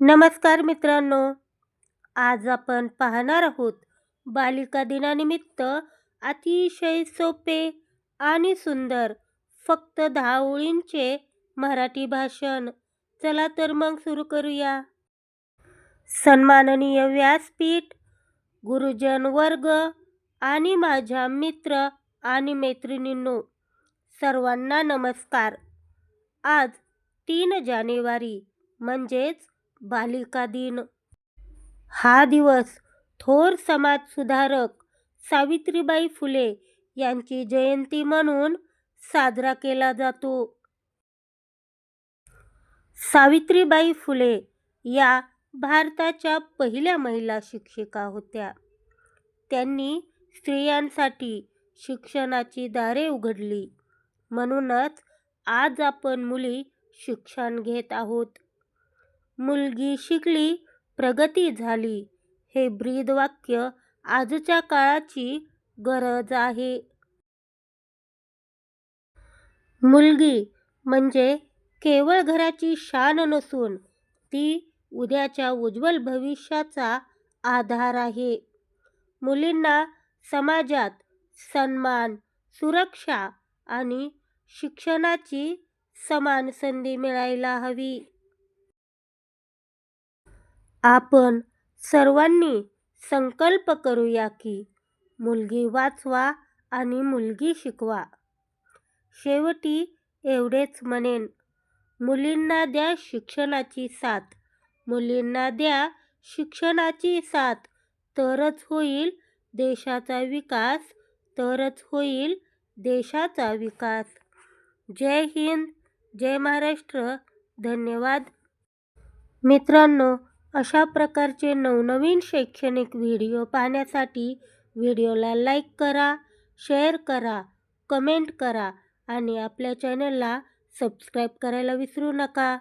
नमस्कार मित्रांनो, आज आपण पाहणार आहोत बालिका दिनानिमित्त अतिशय सोपे आणि सुंदर फक्त 10 ओळींचे मराठी भाषण. चला तर मग सुरू करूया. सन्माननीय व्यासपीठ, गुरुजन वर्ग आणि माझ्या मित्र आणि मैत्रिणींनो, सर्वांना नमस्कार. आज 3 जानेवारी म्हणजेच बालिका दिन. हा दिवस थोर समाजसुधारक सावित्रीबाई फुले यांची जयंती म्हणून साजरा केला जातो. सावित्रीबाई फुले या भारताच्या पहिल्या महिला शिक्षिका होत्या. त्यांनी स्त्रियांसाठी शिक्षणाची दारे उघडली. म्हणूनच आज आपण मुली शिक्षण घेत आहोत. मुलगी शिकली, प्रगती झाली हे ब्रीद वाक्य आजच्या काळाची गरज आहे. मुलगी म्हणजे केवळ घराची शान नसून ती उद्याच्या उज्ज्वल भविष्याचा आधार आहे. मुलींना समाजात सन्मान, सुरक्षा आणि शिक्षणाची समान संधी मिळायला हवी. आपण सर्वांनी संकल्प करूया की मुलगी वाचवा आणि मुलगी शिकवा. शेवटी एवढेच म्हणेन, मुलींना द्या शिक्षणाची साथ, मुलींना द्या शिक्षणाची साथ, तरच होईल देशाचा विकास, तरच होईल देशाचा विकास. जय हिंद, जय महाराष्ट्र. धन्यवाद. मित्रांनो, अशा प्रकारचे नवनवीन शैक्षणिक व्हिडिओ पाहण्यासाठी व्हिडिओला लाईक करा, शेअर करा, कमेंट करा आणि आपल्या चॅनलला सबस्क्राईब करायला विसरू नका.